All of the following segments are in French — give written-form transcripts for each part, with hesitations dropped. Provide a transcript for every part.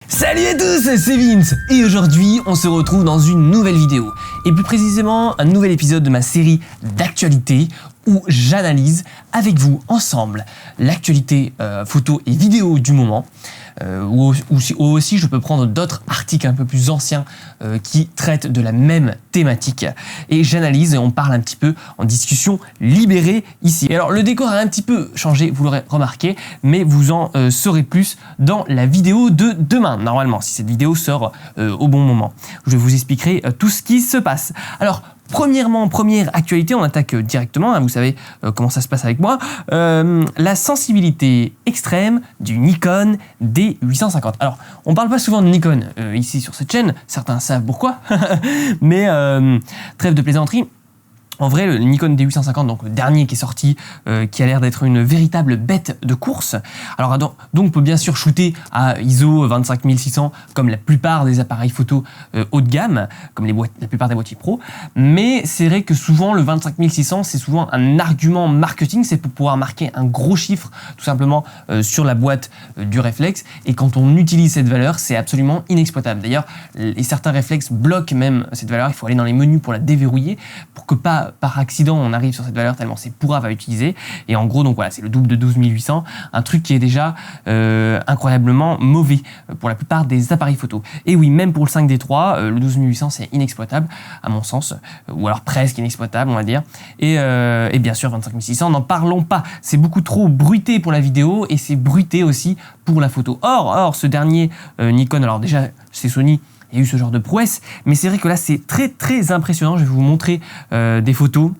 Salut à tous, c'est Vince et aujourd'hui on se retrouve dans une nouvelle vidéo et plus précisément un nouvel épisode de ma série d'actualité où j'analyse avec vous ensemble l'actualité photo et vidéo du moment ou aussi je peux prendre d'autres articles un peu plus anciens qui traitent de la même thématique et j'analyse et on parle un petit peu en discussion libérée ici. Et alors le décor a un petit peu changé, vous l'aurez remarqué, mais vous en saurez plus dans la vidéo de demain, normalement, si cette vidéo sort au bon moment. Je vous expliquerai tout ce qui se passe. Alors, premièrement, première actualité, on attaque directement, hein, vous savez comment ça se passe avec moi, la sensibilité extrême du Nikon D850. Alors, on parle pas souvent de Nikon ici sur cette chaîne, certains savent pourquoi, mais trêve de plaisanterie. En vrai, le Nikon D850, donc le dernier qui est sorti, qui a l'air d'être une véritable bête de course. Alors donc on peut bien sûr shooter à ISO 25600 comme la plupart des appareils photo haut de gamme, comme la plupart des boîtiers pro. Mais c'est vrai que souvent le 25600 c'est souvent un argument marketing, c'est pour pouvoir marquer un gros chiffre tout simplement sur la boîte du réflexe. Et quand on utilise cette valeur, c'est absolument inexploitable. D'ailleurs, certains réflexes bloquent même cette valeur. Il faut aller dans les menus pour la déverrouiller, pour que pas par accident on arrive sur cette valeur tellement c'est pourrave à utiliser. Et en gros donc voilà, c'est le double de 12800, un truc qui est déjà incroyablement mauvais pour la plupart des appareils photo. Et oui, même pour le 5D3, le 12800 c'est inexploitable à mon sens, ou alors presque inexploitable on va dire. Et bien sûr 25600, n'en parlons pas, c'est beaucoup trop bruité pour la vidéo et c'est bruité aussi pour la photo. Or ce dernier Nikon, alors déjà c'est Sony, il y a eu ce genre de prouesse, mais c'est vrai que là c'est très impressionnant. Je vais vous montrer des photos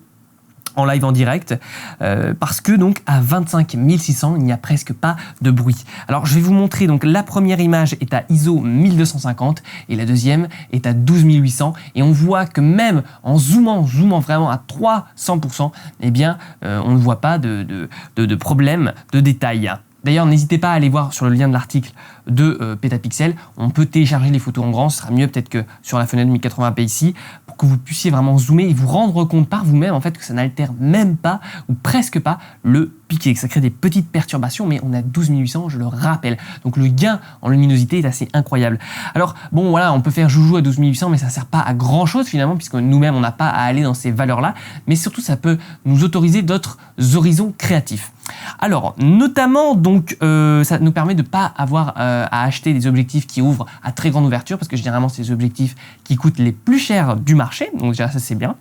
en live en direct parce que donc à 25600 il n'y a presque pas de bruit. Alors je vais vous montrer, donc la première image est à ISO 1250 et la deuxième est à 12800 et on voit que même en zoomant vraiment à 300%, eh bien on ne voit pas de problème de détail. D'ailleurs, n'hésitez pas à aller voir sur le lien de l'article de Petapixel. On peut télécharger les photos en grand, ce sera mieux peut-être que sur la fenêtre 1080p ici, pour que vous puissiez vraiment zoomer et vous rendre compte par vous-même en fait que ça n'altère même pas ou presque pas le piqué, que ça crée des petites perturbations, mais on a 12800, je le rappelle. Donc le gain en luminosité est assez incroyable. Alors bon voilà, on peut faire joujou à 12800, mais ça ne sert pas à grand chose finalement, puisque nous-mêmes on n'a pas à aller dans ces valeurs-là, mais surtout ça peut nous autoriser d'autres horizons créatifs. Alors, notamment, donc, ça nous permet de ne pas avoir à acheter des objectifs qui ouvrent à très grande ouverture, parce que généralement, c'est les objectifs qui coûtent les plus chers du marché, donc déjà, ça, c'est bien.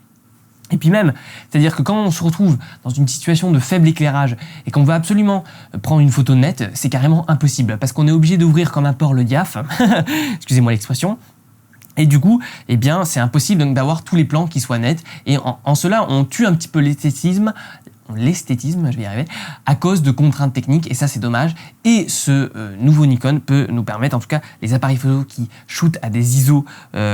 Et puis même, c'est-à-dire que quand on se retrouve dans une situation de faible éclairage et qu'on veut absolument prendre une photo nette, c'est carrément impossible, parce qu'on est obligé d'ouvrir comme un porc le diaph, excusez-moi l'expression. Et du coup, eh bien, c'est impossible donc d'avoir tous les plans qui soient nets. Et en cela, on tue un petit peu l'esthétisme, je vais y arriver, à cause de contraintes techniques, et ça c'est dommage. Et ce nouveau Nikon peut nous permettre, en tout cas les appareils photo qui shootent à des ISO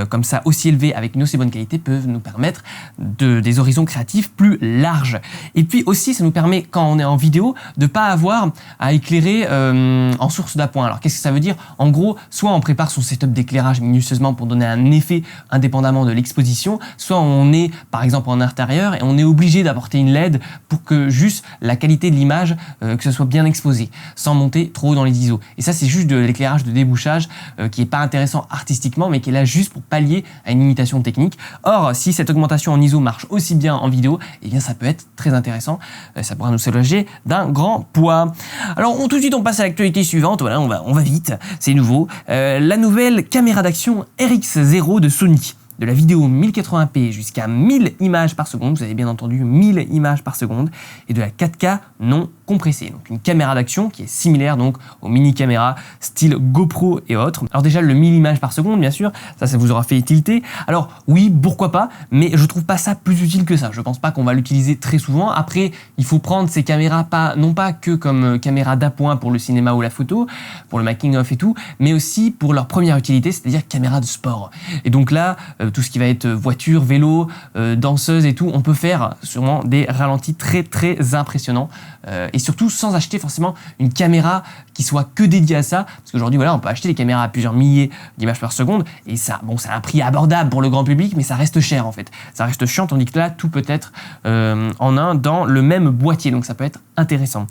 comme ça aussi élevés avec une aussi bonne qualité peuvent nous permettre des horizons créatifs plus larges. Et puis aussi ça nous permet, quand on est en vidéo, de pas avoir à éclairer en source d'appoint. Alors qu'est-ce que ça veut dire? En gros, soit on prépare son setup d'éclairage minutieusement pour donner un effet indépendamment de l'exposition, soit on est par exemple en intérieur et on est obligé d'apporter une LED pour que juste la qualité de l'image, que ce soit bien exposé, sans monter trop haut dans les ISO. Et ça, c'est juste de l'éclairage de débouchage qui est pas intéressant artistiquement, mais qui est là juste pour pallier à une limitation technique. Or, si cette augmentation en ISO marche aussi bien en vidéo, eh bien, ça peut être très intéressant. Ça pourra nous soulager d'un grand poids. Alors, tout de suite, on passe à l'actualité suivante. Voilà, on va vite. C'est nouveau. La nouvelle caméra d'action RX0 de Sony. De la vidéo 1080p jusqu'à 1000 images par seconde, vous avez bien entendu 1000 images par seconde, et de la 4K non compressée. Donc une caméra d'action qui est similaire donc aux mini-caméras style GoPro et autres. Alors déjà le 1000 images par seconde, bien sûr, ça vous aura fait tilter. Alors oui, pourquoi pas, mais je trouve pas ça plus utile que ça. Je pense pas qu'on va l'utiliser très souvent. Après, il faut prendre ces caméras non pas que comme caméra d'appoint pour le cinéma ou la photo, pour le making of et tout, mais aussi pour leur première utilité, c'est-à-dire caméra de sport. Et donc là, tout ce qui va être voiture, vélo, danseuse et tout, on peut faire sûrement des ralentis très impressionnants et surtout sans acheter forcément une caméra qui soit que dédiée à ça, parce qu'aujourd'hui voilà, on peut acheter des caméras à plusieurs milliers d'images par seconde et ça, bon, c'est un prix abordable pour le grand public, mais ça reste cher en fait, ça reste chiant, tandis que là tout peut être en un dans le même boîtier, donc ça peut être intéressant.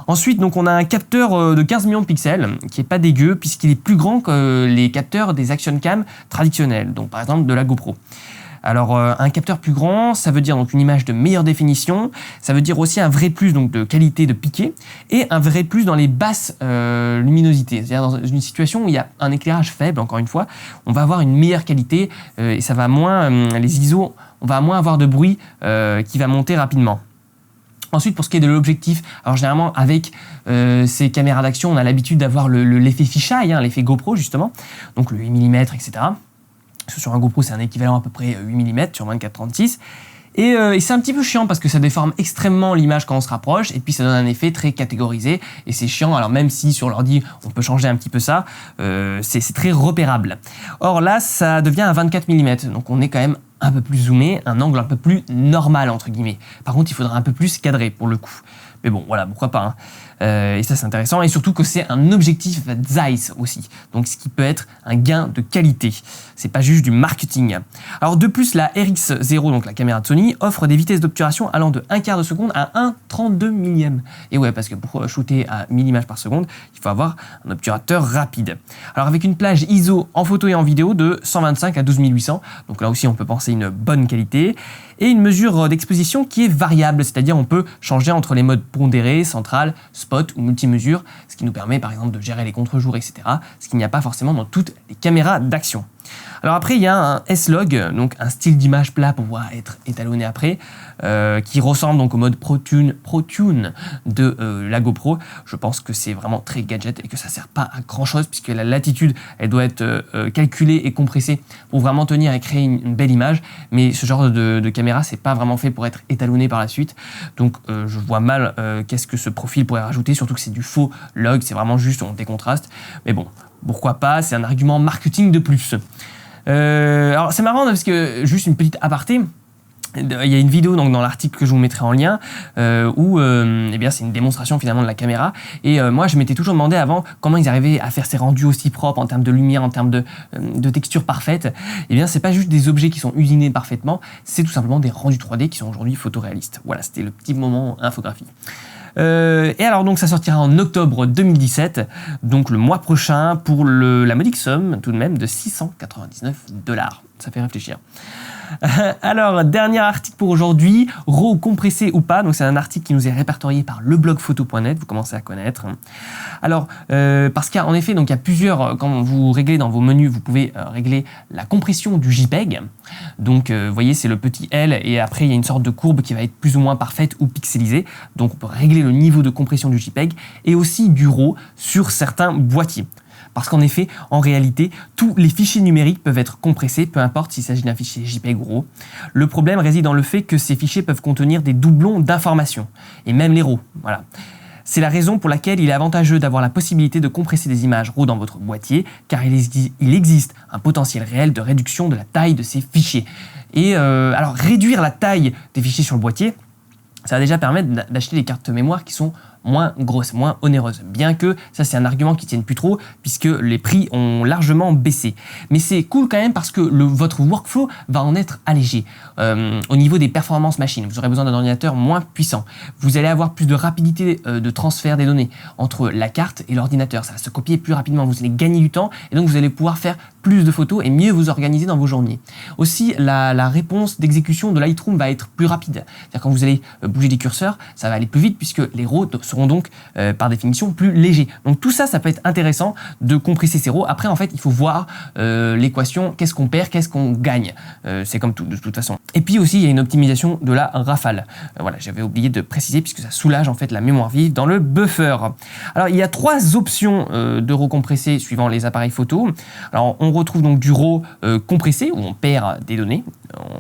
Ensuite, donc, on a un capteur de 15 millions de pixels qui est pas dégueu puisqu'il est plus grand que les capteurs des action cam traditionnels, donc par exemple de la GoPro. Alors, un capteur plus grand, ça veut dire donc une image de meilleure définition, ça veut dire aussi un vrai plus donc de qualité de piqué et un vrai plus dans les basses luminosités. C'est-à-dire dans une situation où il y a un éclairage faible, encore une fois, on va avoir une meilleure qualité et ça va moins, les ISO, on va moins avoir de bruit qui va monter rapidement. Ensuite, pour ce qui est de l'objectif, alors généralement avec ces caméras d'action, on a l'habitude d'avoir l'effet fisheye, l'effet GoPro justement, donc le 8 mm, etc. Parce que sur un GoPro, c'est un équivalent à peu près 8 mm sur 24-36. Et c'est un petit peu chiant parce que ça déforme extrêmement l'image quand on se rapproche et puis ça donne un effet très catégorisé et c'est chiant. Alors même si sur l'ordi on peut changer un petit peu ça, c'est très repérable. Or là, ça devient à 24 mm, donc on est quand même un peu plus zoomé, un angle un peu plus normal entre guillemets. Par contre, il faudra un peu plus cadrer pour le coup. Mais bon, voilà, pourquoi pas. Et ça, c'est intéressant. Et surtout que c'est un objectif Zeiss aussi. Donc, ce qui peut être un gain de qualité. C'est pas juste du marketing. Alors, de plus, la RX0, donc la caméra de Sony, offre des vitesses d'obturation allant de 1/4 de seconde à 1/32 millième. Et ouais, parce que pour shooter à 1000 images par seconde, il faut avoir un obturateur rapide. Alors, avec une plage ISO en photo et en vidéo de 125 à 12800. Donc là aussi, on peut penser une bonne qualité. Et une mesure d'exposition qui est variable, c'est-à-dire on peut changer entre les modes pondéré, central, spot ou multimesure, ce qui nous permet par exemple de gérer les contre-jours, etc. Ce qu'il n'y a pas forcément dans toutes les caméras d'action. Alors après, il y a un S-Log, donc un style d'image plat pour pouvoir être étalonné après, qui ressemble donc au mode ProTune de la GoPro. Je pense que c'est vraiment très gadget et que ça sert pas à grand chose puisque la latitude, elle doit être calculée et compressée pour vraiment tenir et créer une belle image. Mais ce genre de caméra, c'est pas vraiment fait pour être étalonné par la suite. Donc je vois mal qu'est-ce que ce profil pourrait rajouter, surtout que c'est du faux log, c'est vraiment juste on décontraste. Mais bon, pourquoi pas, c'est un argument marketing de plus. Alors c'est marrant parce que, juste une petite aparté, il y a une vidéo donc, dans l'article que je vous mettrai en lien où eh bien, c'est une démonstration finalement de la caméra et moi je m'étais toujours demandé avant comment ils arrivaient à faire ces rendus aussi propres en termes de lumière, en termes de texture parfaite. Et bien c'est pas juste des objets qui sont usinés parfaitement, c'est tout simplement des rendus 3D qui sont aujourd'hui photoréalistes. Voilà, c'était le petit moment infographie. Et alors donc ça sortira en octobre 2017, donc le mois prochain pour la modique somme tout de même de $699. Ça fait réfléchir. Alors, dernier article pour aujourd'hui, RAW compressé ou pas. Donc c'est un article qui nous est répertorié par leblogphoto.net, vous commencez à connaître. Alors, parce qu'en effet, donc il y a plusieurs, quand vous réglez dans vos menus, vous pouvez régler la compression du JPEG. Donc, vous voyez, c'est le petit L et après il y a une sorte de courbe qui va être plus ou moins parfaite ou pixelisée. Donc, on peut régler le niveau de compression du JPEG et aussi du RAW sur certains boîtiers. Parce qu'en effet, en réalité, tous les fichiers numériques peuvent être compressés, peu importe s'il s'agit d'un fichier JPEG ou RAW. Le problème réside dans le fait que ces fichiers peuvent contenir des doublons d'informations, et même les RAW. Voilà. C'est la raison pour laquelle il est avantageux d'avoir la possibilité de compresser des images RAW dans votre boîtier, car il existe un potentiel réel de réduction de la taille de ces fichiers. Et alors, réduire la taille des fichiers sur le boîtier, ça va déjà permettre d'acheter des cartes mémoire qui sont moins grosses, moins onéreuses. Bien que ça, c'est un argument qui ne tienne plus trop, puisque les prix ont largement baissé. Mais c'est cool quand même parce que votre workflow va en être allégé. Au niveau des performances machines, vous aurez besoin d'un ordinateur moins puissant. Vous allez avoir plus de rapidité de transfert des données entre la carte et l'ordinateur. Ça va se copier plus rapidement, vous allez gagner du temps et donc vous allez pouvoir faire plus de photos et mieux vous organiser dans vos journées. Aussi, la réponse d'exécution de Lightroom va être plus rapide. C'est-à-dire quand vous allez bouger des curseurs, ça va aller plus vite puisque les RAW seront donc par définition plus légers. Donc tout ça, ça peut être intéressant de compresser ces RAW. Après, en fait, il faut voir l'équation, qu'est-ce qu'on perd, qu'est-ce qu'on gagne. C'est comme tout, de toute façon. Et puis aussi, il y a une optimisation de la rafale. Voilà, j'avais oublié de préciser puisque ça soulage en fait la mémoire vive dans le buffer. Alors, il y a trois options de RAW compressé suivant les appareils photo. Alors, on retrouve donc du RAW compressé où on perd des données.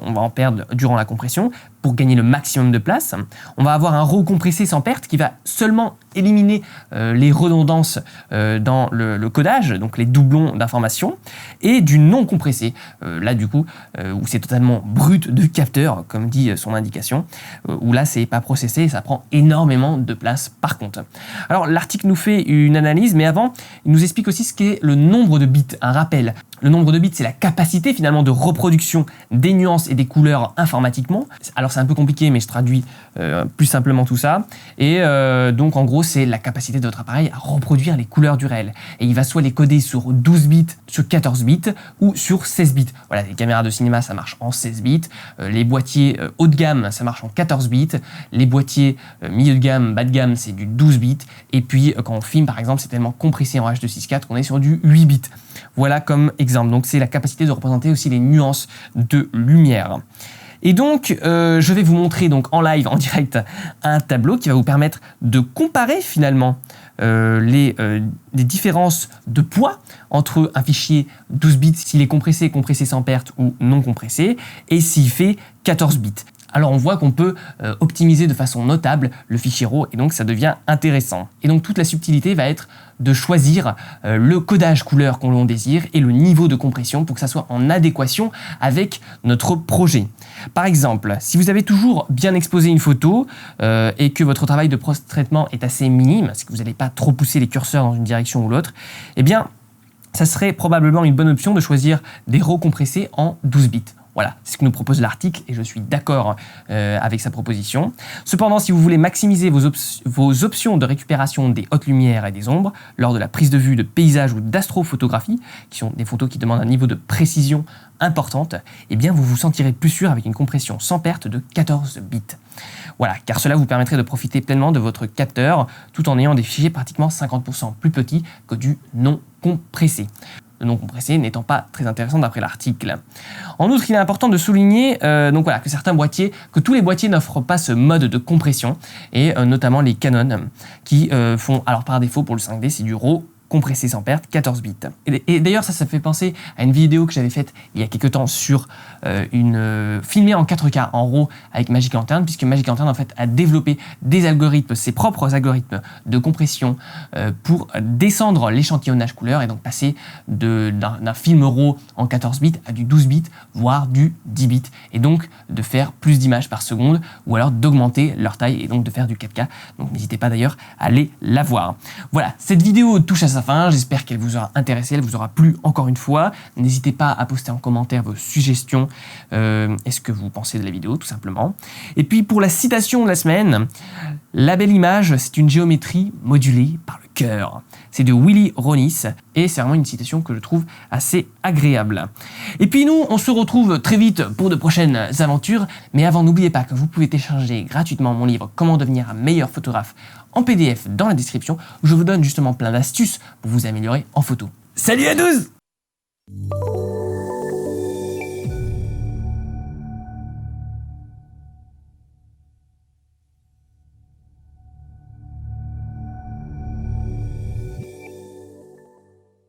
On va en perdre durant la compression pour gagner le maximum de place. On va avoir un RAW compressé sans perte qui va seulement éliminer les redondances dans le codage, donc les doublons d'informations, et du non compressé, là du coup, où c'est totalement brut de capteur, comme dit son indication, où là c'est pas processé et ça prend énormément de place par contre. Alors l'article nous fait une analyse, mais avant, il nous explique aussi ce qu'est le nombre de bits, un rappel. Le nombre de bits, c'est la capacité finalement de reproduction des nuances et des couleurs informatiquement. Alors c'est un peu compliqué, mais je traduis plus simplement tout ça. Et donc en gros, c'est la capacité de votre appareil à reproduire les couleurs du réel. Et il va soit les coder sur 12 bits, sur 14 bits ou sur 16 bits. Voilà, les caméras de cinéma, ça marche en 16 bits. Les boîtiers haut de gamme, ça marche en 14 bits. Les boîtiers milieu de gamme, bas de gamme, c'est du 12 bits. Et puis quand on filme, par exemple, c'est tellement compressé en H264 qu'on est sur du 8 bits. Voilà comme exemple. Donc c'est la capacité de représenter aussi les nuances de lumière. Et donc, je vais vous montrer donc en live, en direct, un tableau qui va vous permettre de comparer finalement les différences de poids entre un fichier 12 bits, s'il est compressé sans perte ou non compressé, et s'il fait 14 bits. Alors on voit qu'on peut optimiser de façon notable le fichier RAW et donc ça devient intéressant. Et donc toute la subtilité va être de choisir le codage couleur qu'on désire et le niveau de compression pour que ça soit en adéquation avec notre projet. Par exemple, si vous avez toujours bien exposé une photo et que votre travail de post-traitement est assez minime, c'est que vous n'allez pas trop pousser les curseurs dans une direction ou l'autre, eh bien ça serait probablement une bonne option de choisir des RAW compressés en 12 bits. Voilà, c'est ce que nous propose l'article et je suis d'accord avec sa proposition. Cependant, si vous voulez maximiser vos options de récupération des hautes lumières et des ombres lors de la prise de vue de paysage ou d'astrophotographie, qui sont des photos qui demandent un niveau de précision importante, eh bien vous vous sentirez plus sûr avec une compression sans perte de 14 bits. Voilà, car cela vous permettrait de profiter pleinement de votre capteur tout en ayant des fichiers pratiquement 50% plus petits que du non compressé. Le non compressé n'étant pas très intéressant d'après l'article. En outre, il est important de souligner que tous les boîtiers n'offrent pas ce mode de compression, et notamment les Canon, qui font, alors par défaut pour le 5D, c'est du RAW compressé sans perte, 14 bits. Et d'ailleurs, ça fait penser à une vidéo que j'avais faite il y a quelques temps sur filmée en 4K en RAW avec Magic Lantern, puisque Magic Lantern en fait a développé des algorithmes, ses propres algorithmes de compression pour descendre l'échantillonnage couleur et donc passer d'un film RAW en 14 bits à du 12 bits, voire du 10 bits, et donc de faire plus d'images par seconde, ou alors d'augmenter leur taille et donc de faire du 4K. Donc n'hésitez pas d'ailleurs à aller la voir. Voilà, cette vidéo touche à sa fin, j'espère qu'elle vous aura intéressé, elle vous aura plu encore une fois. N'hésitez pas à poster en commentaire vos suggestions et ce que vous pensez de la vidéo tout simplement. Et puis pour la citation de la semaine, la belle image, c'est une géométrie modulée par le cœur. C'est de Willy Ronis et c'est vraiment une citation que je trouve assez agréable. Et puis nous, on se retrouve très vite pour de prochaines aventures, mais avant, n'oubliez pas que vous pouvez télécharger gratuitement mon livre Comment devenir un meilleur photographe en PDF dans la description, où je vous donne justement plein d'astuces pour vous améliorer en photo. Salut à tous!